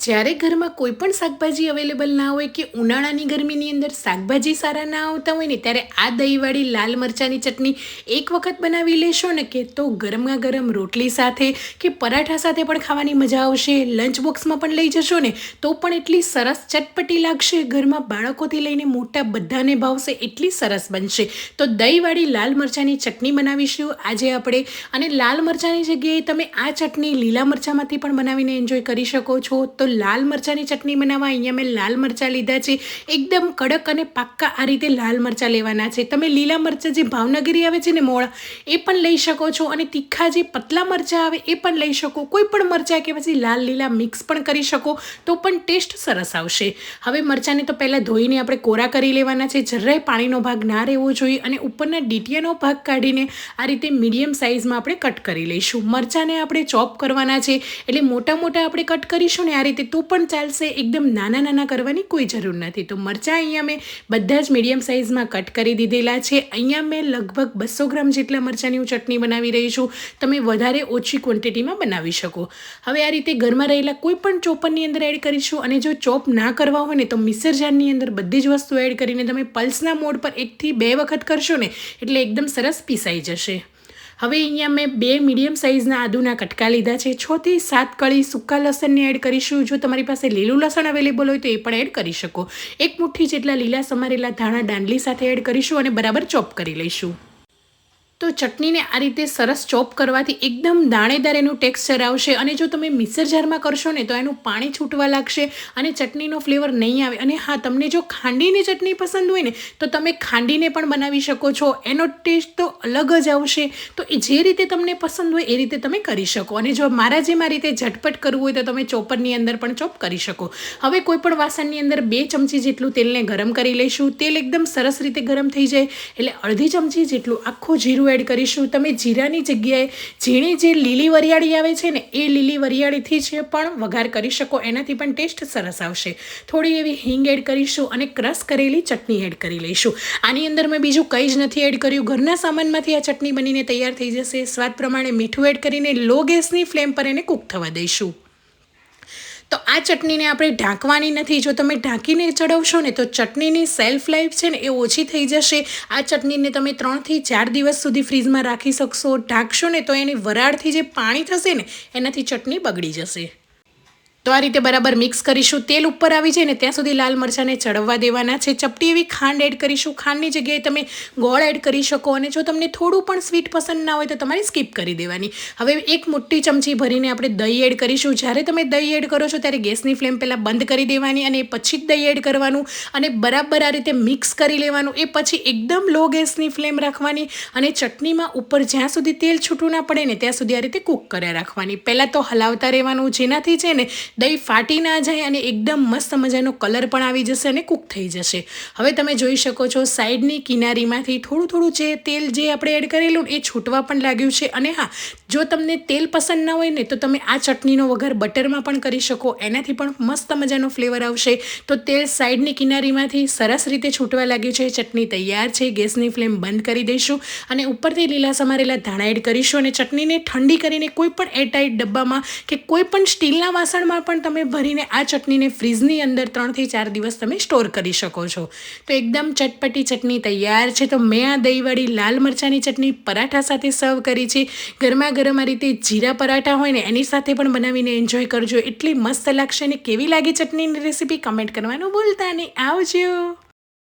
જ્યારે ઘરમાં કોઈ પણ શાકભાજી અવેલેબલ ના હોય કે ઉનાળાની ગરમીની અંદર શાકભાજી સારા ના આવતા હોય ને ત્યારે આ દહીંવાળી લાલ મરચાંની ચટણી એક વખત બનાવી લેશો ને કે તો ગરમા ગરમ રોટલી સાથે કે પરાઠા સાથે પણ ખાવાની મજા આવશે. લંચ બોક્સમાં પણ લઈ જશો ને તો પણ એટલી સરસ ચટપટી લાગશે. ઘરમાં બાળકોથી લઈને મોટા બધાને ભાવશે, એટલી સરસ બનશે. તો દહીંવાળી લાલ મરચાંની ચટણી બનાવીશું આજે આપણે. અને લાલ મરચાંની જગ્યાએ તમે આ ચટણી લીલા મરચાંમાંથી પણ બનાવીને એન્જોય કરી શકો છો. તો લાલ મરચાંની ચટણી બનાવવા અહીંયા મેં લાલ મરચાં લીધા છે, એકદમ કડક અને પાક્કા આ રીતે લાલ મરચાં લેવાના છે. તમે લીલા મરચાં જે ભાવનગરી આવે છે ને મોળા, એ પણ લઈ શકો છો. અને તીખા જે પતલા મરચાં આવે એ પણ લઈ શકો. કોઈ પણ મરચાં કે પછી લાલ લીલા મિક્સ પણ કરી શકો તો પણ ટેસ્ટ સરસ આવશે. હવે મરચાંને તો પહેલાં ધોઈને આપણે કોરા કરી લેવાના છે. જરાય પાણીનો ભાગ ના રહેવો જોઈએ. અને ઉપરના ડીટીયાનો ભાગ કાઢીને આ રીતે મીડિયમ સાઇઝમાં આપણે કટ કરી લઈશું. મરચાંને આપણે ચોપ કરવાના છે, એટલે મોટા મોટા આપણે કટ કરીશું ને આ રીતે તો પણ ચાલશે. એકદમ નાના નાના કરવાની કોઈ જરૂર નથી. તો મરચાં અહીંયા મેં બધા જ મીડિયમ સાઇઝમાં કટ કરી દીધેલા છે. અહીંયા મેં લગભગ 200 ગ્રામ જેટલા મરચાંની હું ચટણી બનાવી રહી છું. તમે વધારે ઓછી ક્વોન્ટિટીમાં બનાવી શકો. હવે આ રીતે ઘરમાં રહેલા કોઈ પણ ચોપરની અંદર એડ કરીશું. અને જો ચોપ ના કરવા હોય ને તો મિક્સર જારની અંદર બધી જ વસ્તુ એડ કરીને તમે પલ્સના મોડ પર 1 થી 2 વખત કરશો ને એટલે એકદમ સરસ પીસાઈ જશે. હવે અહીંયા મેં 2 મીડિયમ સાઇઝના આદુના કટકા લીધા છે. 6 થી 7 કળી સૂકા લસણને એડ કરીશું. જો તમારી પાસે લીલું લસણ અવેલેબલ હોય તો એ પણ એડ કરી શકો. 1 મુઠ્ઠી જેટલા લીલા સમારેલા ધાણા દાંડલી સાથે એડ કરીશું અને બરાબર ચોપ કરી લઈશું. તો ચટણીને આ રીતે સરસ ચોપ કરવાથી એકદમ દાણેદાર એનું ટેક્સચર આવશે. અને જો તમે મિક્સર જારમાં કરશો ને તો એનું પાણી છૂટવા લાગશે અને ચટણીનો ફ્લેવર નહીં આવે. અને હા, તમને જો ખાંડીની ચટણી પસંદ હોય ને તો તમે ખાંડીને પણ બનાવી શકો છો. એનો ટેસ્ટ તો અલગ જ આવશે. તો એ જે રીતે તમને પસંદ હોય એ રીતે તમે કરી શકો. અને જો મારા જેમ આ રીતે ઝટપટ કરવું હોય તો તમે ચોપરની અંદર પણ ચોપ કરી શકો. હવે કોઈ પણ વાસણની અંદર 2 ચમચી જેટલું તેલને ગરમ કરી લઈશું. તેલ એકદમ સરસ રીતે ગરમ થઈ જાય એટલે અડધી ચમચી જેટલું આખું જીરું એડ કરીશું. તમે જીરાની જગ્યાએ ઝીણી જે લીલી વરિયાળી આવે છે ને એ લીલી વરિયાળીથી જ પણ વઘાર કરી શકો. એનાથી પણ ટેસ્ટ સરસ આવશે. થોડી એવી હિંગ એડ કરીશું અને ક્રશ કરેલી ચટણી એડ કરી લઈશું. આની અંદર મેં બીજું કંઈ જ નથી એડ કર્યું. ઘરના સામાનમાંથી આ ચટણી બનીને તૈયાર થઈ જશે. સ્વાદ પ્રમાણે મીઠું એડ કરીને લો ગેસની ફ્લેમ પર એને કૂક થવા દઈશું. તો આ ચટણીને આપણે ઢાંકવાની નથી. જો તમે ઢાંકીને ચડાવશો ને તો ચટણીની સેલ્ફ લાઈફ છે ને એ ઓછી થઈ જશે. આ ચટણીને તમે 3 થી 4 દિવસ સુધી ફ્રીજમાં રાખી શકશો. ઢાંકશો ને તો એની વરાળથી જે પાણી થશે ને એનાથી ચટણી બગડી જશે. તો આ રીતે બરાબર મિક્સ કરીશું. તેલ ઉપર આવી જાય ને ત્યાં સુધી લાલ મરચાંને ચડવવા દેવાના છે. ચપટી એવી ખાંડ એડ કરીશું. ખાંડની જગ્યાએ તમે ગોળ એડ કરી શકો. અને જો તમને થોડું પણ સ્વીટ પસંદ ના હોય તો તમારે સ્કીપ કરી દેવાની. હવે 1 મોટી ચમચી ભરીને આપણે દહીં એડ કરીશું. જ્યારે તમે દહીં એડ કરો છો ત્યારે ગેસની ફ્લેમ પહેલાં બંધ કરી દેવાની અને પછી જ દહીં એડ કરવાનું અને બરાબર આ રીતે મિક્સ કરી લેવાનું. એ પછી એકદમ લો ગેસની ફ્લેમ રાખવાની અને ચટણીમાં ઉપર જ્યાં સુધી તેલ છૂટું ના પડે ને ત્યાં સુધી આ રીતે કૂક કર્યા રાખવાની. પહેલાં તો હલાવતા રહેવાનું, જેનાથી છે ને દહીં ફાટી ના જાય અને એકદમ મસ્ત મજાનો કલર પણ આવી જશે અને કૂક થઈ જશે. હવે તમે જોઈ શકો છો સાઈડની કિનારીમાંથી થોડું થોડું જે તેલ જે આપણે એડ કરેલું એ છૂટવા પણ લાગ્યું છે. અને હા, જો તમને તેલ પસંદ ના હોય ને તો તમે આ ચટણીનો વઘાર બટરમાં પણ કરી શકો. એનાથી પણ મસ્ત મજાનો ફ્લેવર આવશે. તો તેલ સાઈડની કિનારીમાંથી સરસ રીતે છૂટવા લાગ્યું છે. ચટણી તૈયાર છે. ગેસની ફ્લેમ બંધ કરી દઈશું અને ઉપરથી લીલા સમારેલા ધાણા એડ કરીશું. અને ચટણીને ઠંડી કરીને કોઈ પણ એરટાઈટ ડબ્બામાં કે કોઈ પણ સ્ટીલના વાસણમાં પણ તમે ભરીને આ ચટણીને ફ્રીજની અંદર 3 થી 4 દિવસ તમે સ્ટોર કરી શકો છો. તો એકદમ ચટપટી ચટણી તૈયાર છે. તો મેં આ દહીંવાળી લાલ મરચાંની ચટણી પરાઠા સાથે સર્વ કરી છે. ગરમા ગરમ આ રીતે જીરા પરાઠા હોય ને એની સાથે પણ બનાવીને એન્જોય કરજો. એટલી મસ્ત લાગશે. અને કેવી લાગી ચટણીની રેસીપી કમેન્ટ કરવાનું ભૂલતા નહીં. આવજો.